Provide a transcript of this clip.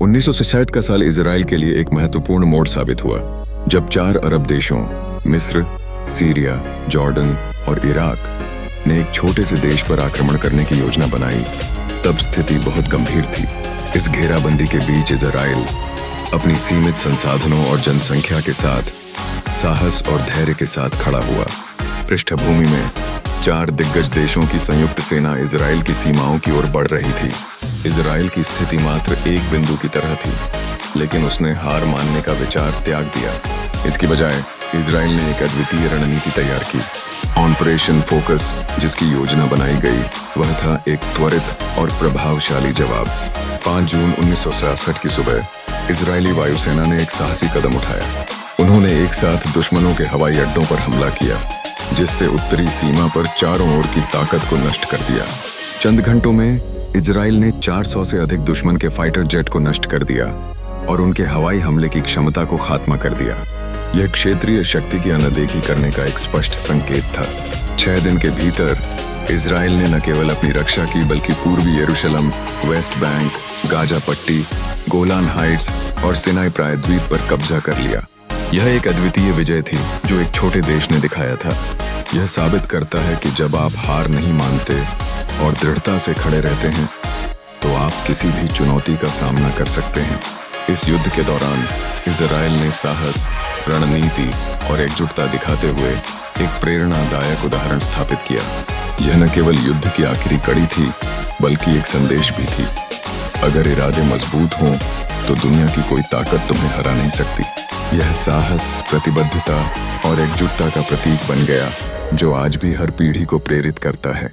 1967 का साल इजराइल के लिए एक महत्वपूर्ण मोड़ साबित हुआ, जब 4 अरब देशों मिस्र, सीरिया, जॉर्डन और इराक ने एक छोटे से देश पर आक्रमण करने की योजना बनाई। तब स्थिति बहुत गंभीर थी। इस घेराबंदी के बीच इजराइल अपनी सीमित संसाधनों और जनसंख्या के साथ साहस और धैर्य के साथ खड़ा हुआ। पृष्ठभूमि में 4 दिग्गज देशों की संयुक्त सेना इजराइल की सीमाओं की ओर बढ़ रही थी। इजराइल की स्थिति मात्र एक बिंदु की तरह थी, लेकिन उसने हार मानने का विचार त्याग दिया। इसकी बजाय इजराइल ने एक अद्वितीय रणनीति तैयार की। ऑपरेशन फोकस, जिसकी योजना बनाई गई, वह था एक त्वरित और प्रभावशाली जवाब। 5 जून 1967 की सुबह इजरायली वायुसेना ने एक साहसी कदम उठाया। उन्होंने एक साथ दुश्मनों के हवाई अड्डों पर हमला किया, जिससे उत्तरी सीमा पर चारों ओर की ताकत को नष्ट कर दिया। चंद घंटों में इजराइल ने 400 से अधिक दुश्मन के फाइटर जेट को नष्ट कर दिया और उनके हवाई हमले की क्षमता को खात्मा कर दिया। यह क्षेत्रीय शक्ति की अनदेखी करने का एक स्पष्ट संकेत था। 6 दिन के भीतर इजराइल ने न केवल अपनी रक्षा की, बल्कि पूर्वी यरूशलेम, वेस्ट बैंक, गाजा पट्टी, गोलान हाइट्स और सिनाई प्रायद्वीप पर कब्जा कर लिया। यह एक अद्वितीय विजय थी जो एक छोटे देश ने दिखाया था। यह साबित करता है कि जब आप हार नहीं मानते और दृढ़ता से खड़े रहते हैं, तो आप किसी भी चुनौती का सामना कर सकते हैं। इस युद्ध के दौरान इजराइल ने साहस, रणनीति और एकजुटता दिखाते हुए एक प्रेरणादायक उदाहरण स्थापित किया। यह न केवल युद्ध की आखिरी कड़ी थी, बल्कि एक संदेश भी थी। अगर इरादे मजबूत हों, तो दुनिया की कोई ताकत तुम्हें हरा नहीं सकती। यह साहस, प्रतिबद्धता और एकजुटता का प्रतीक बन गया, जो आज भी हर पीढ़ी को प्रेरित करता है।